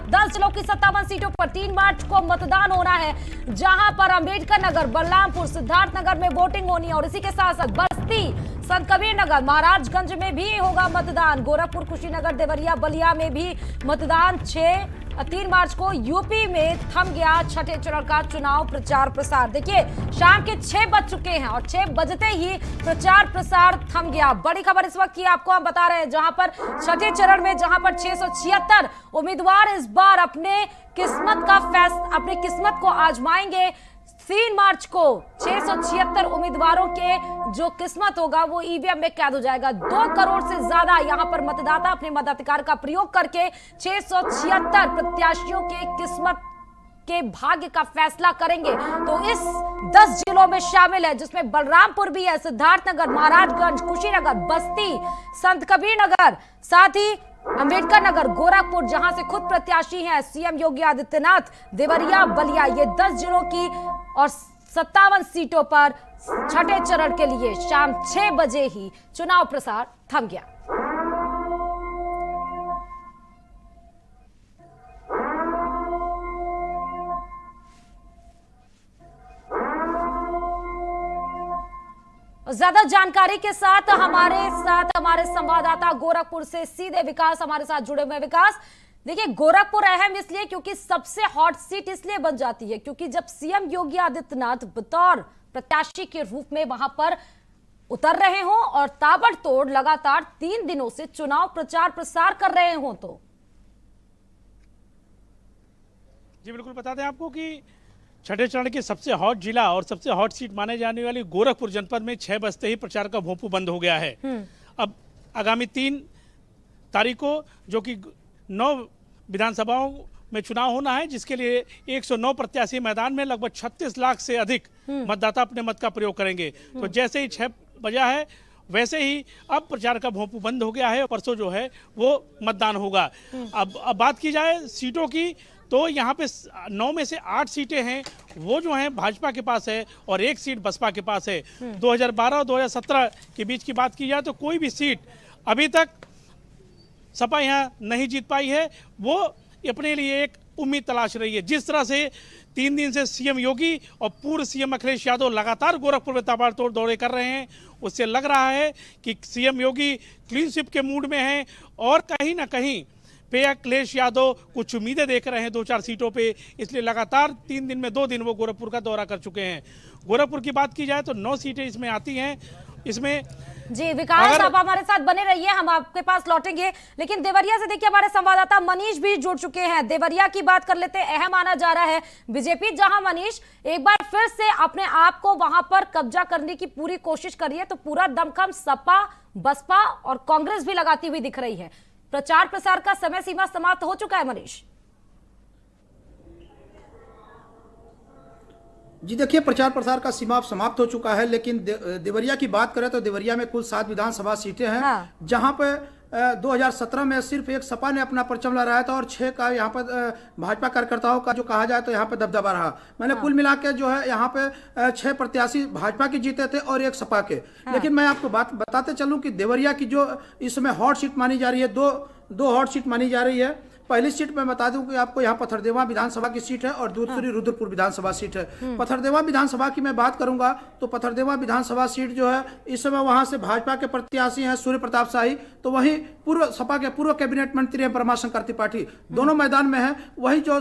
10 जिलों की 57 सीटों पर 3 मार्च को मतदान होना है, जहां पर अंबेडकर नगर, बलरामपुर, सिद्धार्थनगर में वोटिंग होनी है और इसी के साथ साथ बस्ती, संत कबीर नगर, महाराजगंज में भी होगा मतदान, गोरखपुर, कुशीनगर, देवरिया, बलिया में भी मतदान। 3 मार्च को यूपी में थम गया छठे चरण का चुनाव प्रचार प्रसार। देखिए शाम के 6 बज चुके हैं और 6 बजते ही प्रचार प्रसार थम गया। बड़ी खबर इस वक्त की आपको हम बता रहे हैं, जहां पर छठे चरण में जहां पर 676 उम्मीदवार इस बार अपनी किस्मत को आजमाएंगे। 3 मार्च को 676 उम्मीदवारों के जो किस्मत होगा वो ईवीएम में कैद हो जाएगा। 2 करोड़ से ज्यादा यहां पर मतदाता अपने मताधिकार का प्रयोग करके 676 प्रत्याशियों के किस्मत के भाग्य का फैसला करेंगे। तो इस 10 जिलों में शामिल है, जिसमें बलरामपुर भी है, सिद्धार्थनगर, महाराजगंज, कुशीनगर, बस्ती, संत कबीर नगर, साथ ही अंबेडकर नगर, गोरखपुर, जहां से खुद प्रत्याशी हैं सीएम योगी आदित्यनाथ, देवरिया, बलिया, ये 10 जिलों की और 57 सीटों पर छठे चरण के लिए शाम 6 बजे ही चुनाव प्रसार थम गया। ज्यादा जानकारी के साथ हमारे संवाददाता गोरखपुर से सीधे विकास हमारे साथ जुड़े हुए। विकास, देखिए गोरखपुर अहम इसलिए क्योंकि सबसे हॉट सीट इसलिए बन जाती है क्योंकि जब सीएम योगी आदित्यनाथ बतौर प्रत्याशी के रूप में वहां पर उतर रहे हों और ताबड़तोड़ लगातार 3 दिनों से चुनाव प्रचार प्रसार कर रहे हों। तो जी बिल्कुल, बता दें आपको कि छठे चरण के सबसे हॉट जिला और सबसे हॉट सीट माने जाने वाली गोरखपुर जनपद में 6 बजते ही प्रचार का भोंपू बंद हो गया है। अब आगामी 3 तारीख को जो कि 9 विधानसभाओं में चुनाव होना है, जिसके लिए 109 प्रत्याशी मैदान में लगभग 36 लाख से अधिक मतदाता अपने मत का प्रयोग करेंगे। तो जैसे ही 6 बजा है वैसे ही अब प्रचार का भोंपू बंद हो गया है और परसों जो है वो मतदान होगा। अब बात की जाए सीटों की, तो यहाँ पे 9 में से 8 सीटें हैं वो जो हैं भाजपा के पास है और 1 सीट बसपा के पास है। 2012 और 2017 के बीच की बात की जाए तो कोई भी सीट अभी तक सपा यहाँ नहीं जीत पाई है। वो अपने लिए एक उम्मीद तलाश रही है। जिस तरह से 3 दिन से सीएम योगी और पूर्व सीएम अखिलेश यादव लगातार गोरखपुर में ताबड़तोड़ दौरे कर रहे हैं, उससे लग रहा है कि सीएम योगी क्लीन स्वीप के मूड में हैं और कहीं ना कहीं पे अखिलेश यादव कुछ उम्मीदें देख रहे हैं 2-4 सीटों पे, इसलिए लगातार 3 दिन में 2 दिन वो गोरखपुर का दौरा कर चुके हैं। गोरखपुर की बात की जाए तो 9 सीटें इसमें आती हैं। इसमें जी विकास, आप हमारे साथ बने रहिए, हम आपके पास लौटेंगे। लेकिन देवरिया से देखिए हमारे संवाददाता मनीष भी जुड़ चुके हैं। देवरिया की बात कर लेते हैं, अहम माना जा रहा है बीजेपी, जहां मनीष एक बार फिर से अपने आप को वहां पर कब्जा करने की पूरी कोशिश कर रही है, तो पूरा दमखम सपा, बसपा और कांग्रेस भी लगाती हुई दिख रही है। प्रचार प्रसार का समय सीमा समाप्त हो चुका है मनीष। जी देखिए, प्रचार प्रसार का सीमा समाप्त हो चुका है, लेकिन देवरिया की बात करें तो देवरिया में कुल 7 विधानसभा सीटें हैं। हाँ। जहां पे 2017 में सिर्फ एक सपा ने अपना परचम लहराया था और 6 का यहाँ पर भाजपा कार्यकर्ताओं का जो कहा जाए तो यहाँ पे दबदबा रहा। मैंने कुल मिला के जो है यहाँ पे 6 प्रत्याशी भाजपा के जीते थे और 1 सपा के। लेकिन मैं आपको बात बताते चलूँ कि देवरिया की जो इस समय हॉट सीट मानी जा रही है, दो हॉट सीट मानी जा रही है। पहली सीट मैं बता दूं कि आपको यहाँ पथरदेवा विधानसभा की सीट है और दूसरी रुद्रपुर विधानसभा सीट है। पथरदेवा विधानसभा की मैं बात करूंगा तो पथरदेवा विधानसभा सीट जो है इस समय वहां से भाजपा के प्रत्याशी हैं सूर्य प्रताप शाही, तो वहीं पूर्व सपा के पूर्व कैबिनेट मंत्री हैं परमाशंकर त्रिपाठी, दोनों मैदान में है। वहीं जो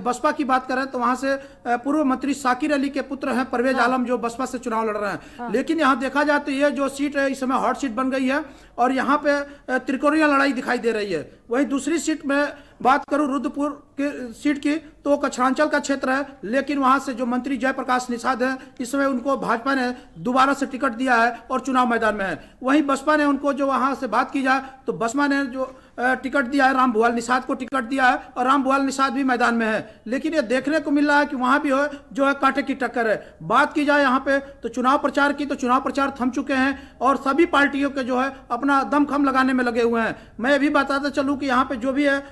बसपा की बात करें तो वहां से पूर्व मंत्री साकिर अली के पुत्र हैं परवेज आलम, जो बसपा से चुनाव लड़ रहे हैं। लेकिन यहाँ देखा जाए तो ये जो सीट है इस समय हॉट सीट बन गई है और यहाँ पे त्रिकोणीय लड़ाई दिखाई दे रही है। वहीं दूसरी सीट में बात करूं रुद्रपुर की सीट की तो कछरांचल का क्षेत्र है, लेकिन वहां से जो मंत्री जयप्रकाश निषाद हैं इस समय उनको भाजपा ने दोबारा से टिकट दिया है और चुनाव मैदान में है। वहीं बसपा ने उनको जो वहां से बात की जाए तो बसपा ने जो टिकट दिया है राम भुआल निषाद को टिकट दिया है और राम भुआल निषाद भी मैदान में है। लेकिन ये देखने को मिल रहा है कि वहां भी जो है कांटे की टक्कर है। बात की जाए यहाँ पे तो चुनाव प्रचार की तो चुनाव प्रचार थम चुके हैं और सभी पार्टियों के जो है अपना दमखम लगाने में लगे हुए हैं। मैं भी बताता चलूँ कि यहाँ पे जो भी है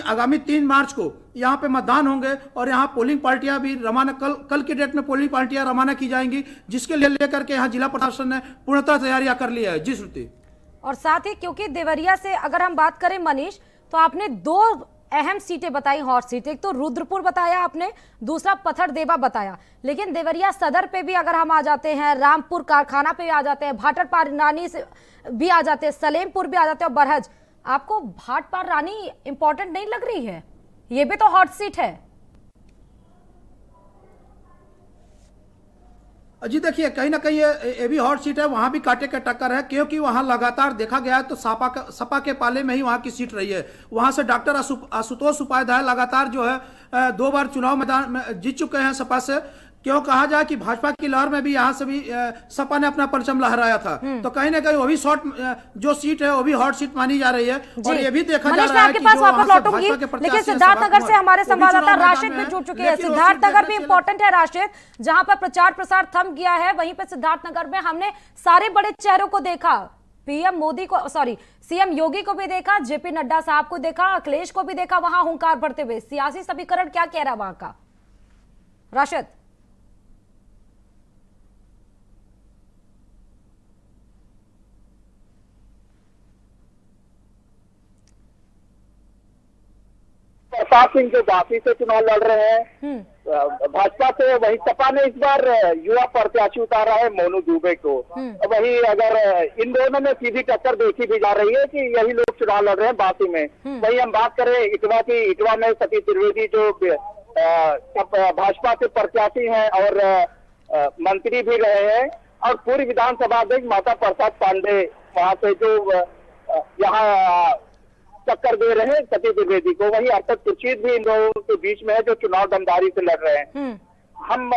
आगामी 3 मार्च को यहाँ पे मतदान होंगे और यहाँ पोलिंग पार्टियां भी रवाना कल की डेट में पोलिंग पार्टियां रवाना की जाएंगी, जिसके लिए लेकर के यहाँ जिला प्रशासन ने पूर्णतः तैयारियां कर ली है। जी श्रुति। और साथ ही क्योंकि देवरिया से अगर हम बात करें मनीष, तो आपने 2 अहम सीटें बताई, हॉट सीट। एक तो रुद्रपुर बताया आपने, दूसरा पथरदेवा बताया, लेकिन देवरिया सदर पे भी अगर हम आ जाते हैं, रामपुर कारखाना पे भी आ जाते हैं, भाटपार रानी से भी आ जाते हैं, सलेमपुर भी आ जाते हैं और बरहज, आपको भाटपार रानी इंपॉर्टेंट नहीं लग रही है? ये भी तो हॉट सीट है। जी देखिए, कहीं ना कहीं ये भी हॉट सीट है, वहां भी कांटे का टक्कर है, क्योंकि वहां लगातार देखा गया है तो सपा के पाले में ही वहां की सीट रही है। वहां से डॉक्टर आशुतोष उपाध्याय लगातार जो है 2 बार चुनाव मैदान में जीत चुके हैं सपा से। क्यों कहा जाए कि भाजपा की लहर में भी यहाँ से भी सपा ने अपना परचम लहराया था, तो कहीं ना कहीं वो भी जो सीट है वो भी हॉट सीट मानी जा रही है। और ये भी देखा जा रहा है कि जो वहां से भाजपा के प्रत्याशी, लेकिन सिद्धार्थनगर से हमारे संवाददाता राशिद भी जुड़ चुके हैं। सिद्धार्थनगर भी इंपॉर्टेंट है राशिद, जहां पर प्रचार प्रसार थम गया है। वहीं पर सिद्धार्थनगर में हमने सारे बड़े चेहरों को देखा, पीएम मोदी को, सॉरी सीएम योगी को भी देखा, जेपी नड्डा साहब को देखा, अखिलेश को भी देखा वहां हुंकार भरते हुए। सियासी समीकरण क्या कह रहा है वहां का, राशिद? प्रताप सिंह जो बासी से चुनाव लड़ रहे हैं भाजपा से, वही सपा ने इस बार युवा प्रत्याशी उतारा है मोनू दुबे को। वही अगर इन दोनों में सीधी टक्कर देखी भी जा रही है कि यही लोग चुनाव लड़ रहे हैं बासी में। वही हम बात करें इटवा की, इटवा में सतीश त्रिवेदी जो भाजपा के प्रत्याशी हैं और मंत्री भी रहे हैं, और पूर्व विधानसभा अध्यक्ष माता प्रसाद पांडे वहां से जो यहाँ टक्कर दे रहे हैं सतीश द्विवेदी को। वही अर्थात खुर्शीद भी इन लोगों के बीच में है जो चुनाव दमदारी से लड़ रहे हैं। हम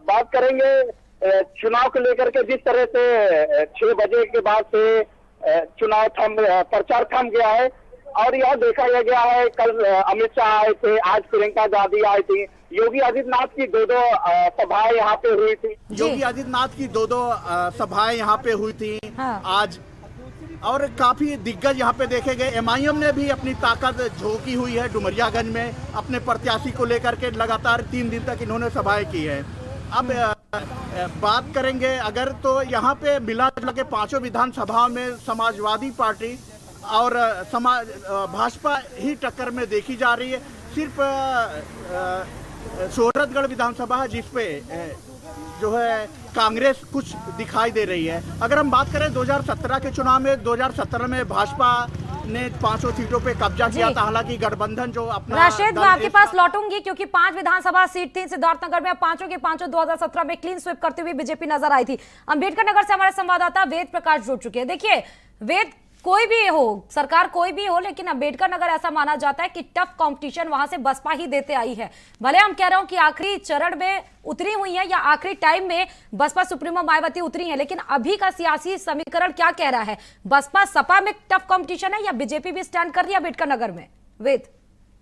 बात करेंगे चुनाव को लेकर के, जिस तरह से 6 बजे के बाद से चुनाव प्रचार थम गया है, और यह देखा गया है कल अमित शाह आए थे, आज प्रियंका गांधी आई थी, योगी आदित्यनाथ की 2 सभाएं यहाँ पे हुई थी। योगी आदित्यनाथ की 2 सभाएं यहाँ पे हुई थी आज, और काफी दिग्गज यहाँ पे देखे गए। एमआईएम ने भी अपनी ताकत झोंकी हुई है डुमरियागंज में अपने प्रत्याशी को लेकर के, लगातार 3 दिन तक इन्होंने सभाएं की है। अब बात करेंगे अगर, तो यहाँ पे मिला जुला के 5 विधानसभाओं में समाजवादी पार्टी और भाजपा ही टक्कर में देखी जा रही है। सिर्फ सोहरतगढ़ विधानसभा है जिसपे जो है कांग्रेस कुछ दिखाई दे रही है। अगर हम बात करें 2017 के चुनाव में, 2017 में भाजपा ने 5 सीटों पे कब्जा किया था, हालांकि गठबंधन जो अपना। राशिद, मैं आपके पास लौटूंगी क्योंकि 5 विधानसभा सीट थी सिद्धार्थनगर में, 5 के 5 2017 में क्लीन स्वीप करते हुए बीजेपी नजर आई थी। अंबेडकर नगर से हमारे संवाददाता वेद प्रकाश जुड़ चुके हैं। देखिए वेद, कोई भी हो सरकार, कोई भी हो, लेकिन अंबेडकर नगर ऐसा माना जाता है कि टफ कंपटीशन वहां से बसपा ही देते आई है। भले हम कह रहे हो कि आखिरी चरण में उतरी हुई है या आखिरी टाइम में बसपा सुप्रीमो मायावती उतरी है, लेकिन अभी का सियासी समीकरण क्या कह रहा है? बसपा सपा में टफ कंपटीशन है या बीजेपी भी स्टैंड कर रही है अंबेडकर नगर में? वेद?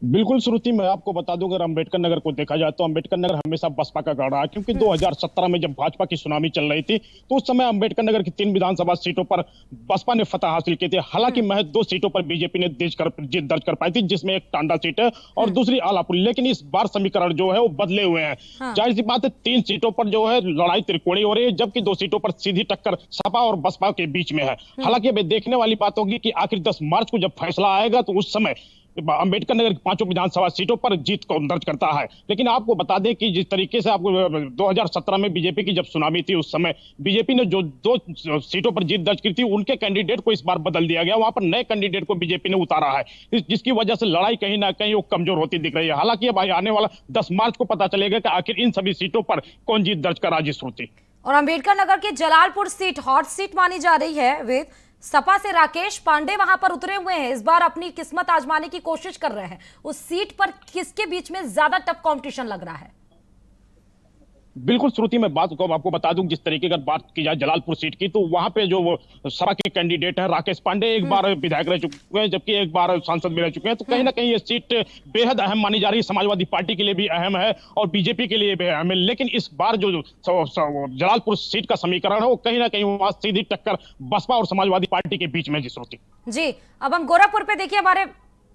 बिल्कुल श्रुति, मैं आपको बता दूं, अगर अंबेडकर नगर को देखा जाए तो अंबेडकर नगर हमेशा बसपा का गढ़ रहा है, क्योंकि 2017 में जब भाजपा की सुनामी चल रही थी तो उस समय अंबेडकर नगर की 3 विधानसभा सीटों पर बसपा ने फतह हासिल की थी। हालांकि महज 2 सीटों पर बीजेपी ने जीत दर्ज कर पाई थी, जिसमें एक टांडा सीट है और दूसरी आलापुर। लेकिन इस बार समीकरण जो है वो बदले हुए हैं। जाहिर सी बात है 3 सीटों पर जो है लड़ाई त्रिकोणीय हो रही है, जबकि 2 सीटों पर सीधी टक्कर सपा और बसपा के बीच में है। हालांकि अब देखने वाली बात होगी कि आखिर 10 मार्च को जब फैसला आएगा तो उस समय अंबेडकर नगर की 5 विधानसभा सीटों पर जीत को दर्ज करता है। लेकिन आपको बता दें कि जिस तरीके से आपको 2017 में बीजेपी की जब सुनामी थी, उस समय बीजेपी ने जो 2 सीटों पर जीत दर्ज की थी, उनके कैंडिडेट को इस बार बदल दिया गया। वहां पर नए कैंडिडेट को बीजेपी ने उतारा है, जिसकी वजह से लड़ाई कहीं ना कहीं वो कमजोर होती दिख रही है। हालांकि अब आने वाला 10 मार्च को पता चलेगा कि आखिर इन सभी सीटों पर कौन जीत दर्ज करा। जी श्रुति, और अंबेडकर नगर की जलालपुर सीट हॉट सीट मानी जा रही है। वेद, सपा से राकेश पांडे वहां पर उतरे हुए हैं, इस बार अपनी किस्मत आजमाने की कोशिश कर रहे हैं। उस सीट पर किसके बीच में ज्यादा टफ कंपटीशन लग रहा है? बिल्कुल श्रुति, मैं बात को आपको बता दूं, जिस तरीके की बात की जाए जलालपुर सीट की, तो वहां पे जो वो सपा के कैंडिडेट हैं राकेश पांडे, एक बार विधायक रह चुके हैं, जबकि एक बार सांसद भी रह चुके हैं। तो कहीं ना कहीं ये सीट बेहद अहम मानी जा रही है। समाजवादी पार्टी के लिए भी अहम है और बीजेपी के लिए भी अहम है। लेकिन इस बार जो जलालपुर सीट का समीकरण है वो कहीं ना कहीं वहां सीधी टक्कर बसपा और समाजवादी पार्टी के बीच में। जी श्रुति जी, अब हम गोरखपुर पे देखिए, हमारे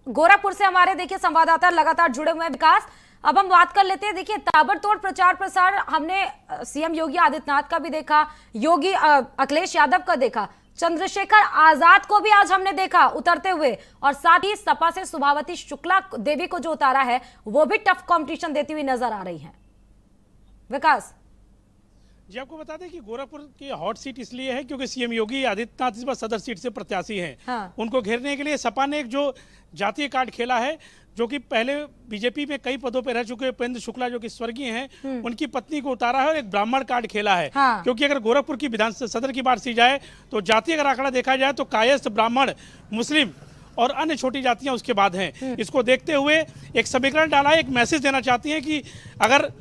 गोरखपुर से हमारे देखिए संवाददाता लगातार जुड़े हुए हैं। विकास, अब हम बात कर लेते हैं। देखिए ताबड़तोड़ प्रचार प्रसार हमने सीएम योगी आदित्यनाथ का भी देखा, योगी अखिलेश यादव का देखा। चंद्रशेखर आजाद को भी आज हमने देखा उतरते हुए, और साथ ही सपा से सुभावती शुक्ला देवी को जो उतारा है वो भी टफ कंपटीशन देती हुई नजर आ रही हैं। विकास जी, आपको बता दें कि गोरखपुर की हॉट सीट इसलिए है क्योंकि सीएम योगी आदित्यनाथ इस बार सदर सीट से प्रत्याशी हैं। हाँ। उनको घेरने के लिए सपा ने एक जो जातीय कार्ड खेला है, जो कि पहले बीजेपी में कई पदों पर रह चुके उपेंद्र शुक्ला जो कि स्वर्गीय हैं, उनकी पत्नी को उतारा है और एक ब्राह्मण कार्ड खेला है। हाँ। क्योंकि अगर गोरखपुर की विधानसभा सदर की बात की जाए तो जातीय अगर आंकड़ा देखा जाए तो कायस्थ, ब्राह्मण, मुस्लिम और अन्य छोटी जातियां उसके बाद हैं। इसको देखते हुए एक समीकरण डाला है, एक मैसेज देना चाहती हैं कि अगर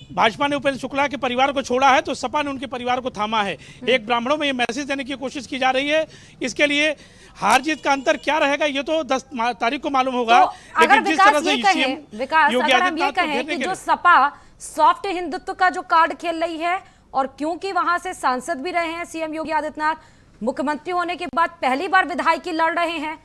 भाजपा ने उपेंद्र शुक्ला के परिवार को छोड़ा है तो सपा ने उनके परिवार को थामा है। एक ब्राह्मणों में ये मैसेज देने की कोशिश की जा रही है। इसके लिए हार जीत का अंतर क्या रहेगा ये तो 10 तारीख को मालूम होगा। तो अगर विकास ये कहें, अगर हम ये कहें कि जो सपा सॉफ्ट हिंदुत्व का जो कार्ड खेल रही है, और क्योंकि वहां से सांसद भी रहे हैं सीएम योगी आदित्यनाथ, मुख्यमंत्री होने के बाद पहली बार विधायकी लड़ रहे हैं,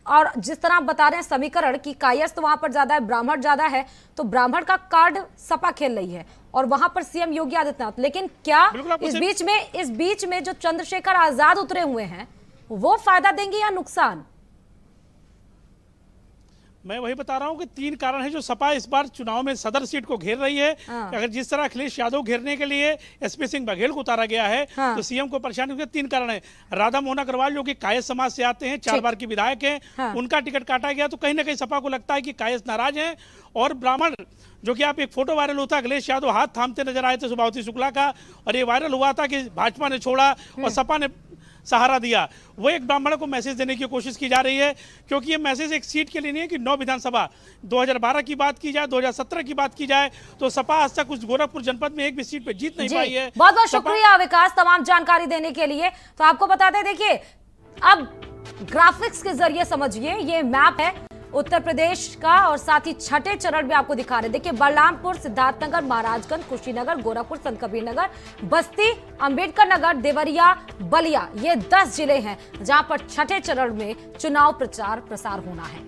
और जिस तरह आप बता रहे हैं समीकरण की कायस्थ वहां पर ज्यादा है, ब्राह्मण ज्यादा है, तो ब्राह्मण का कार्ड सपा खेल रही है और वहां पर सीएम योगी आदित्यनाथ। लेकिन क्या इस बीच में जो चंद्रशेखर आजाद उतरे हुए हैं वो फायदा देंगे या नुकसान? मैं वही बता रहा हूं कि 3 कारण है जो सपा इस बार चुनाव में सदर सीट को घेर रही है। अगर जिस तरह अखिलेश यादव घेरने के लिए एसपी सिंह बघेल को उतारा गया है तो सीएम को परेशानी के 3 कारण है। राधा मोहन अग्रवाल जो कि कायस्थ समाज से आते हैं, 4 बार की विधायक हैं, उनका टिकट काटा गया तो कहीं ना कहीं सपा को लगता है कि कायस्थ नाराज हैं। और ब्राह्मण जो कि आप एक फोटो वायरल होता, अखिलेश यादव हाथ थामते नजर आए थे सुभावती शुक्ला का, और ये वायरल हुआ था कि भाजपा ने छोड़ा और सपा ने सहारा दिया। वो एक ब्राह्मण को मैसेज देने की कोशिश की जा रही है, क्योंकि ये मैसेज एक सीट के लिए नहीं है कि 9 विधानसभा 2012 की बात की जाए, 2017 की बात की जाए तो सपा आज तक उस गोरखपुर जनपद में एक भी सीट पे जीत नहीं पाई है। बहुत बहुत शुक्रिया विकास तमाम जानकारी देने के लिए। तो आपको बता दें, देखिए अब ग्राफिक्स के जरिए समझिए, ये मैप है उत्तर प्रदेश का और साथ ही छठे चरण में आपको दिखा रहे। देखिए बलरामपुर, सिद्धार्थनगर, महाराजगंज, कुशीनगर, गोरखपुर, संत कबीर नगर, बस्ती, अंबेडकर नगर, देवरिया, बलिया, ये 10 जिले हैं जहां पर छठे चरण में चुनाव प्रचार प्रसार होना है।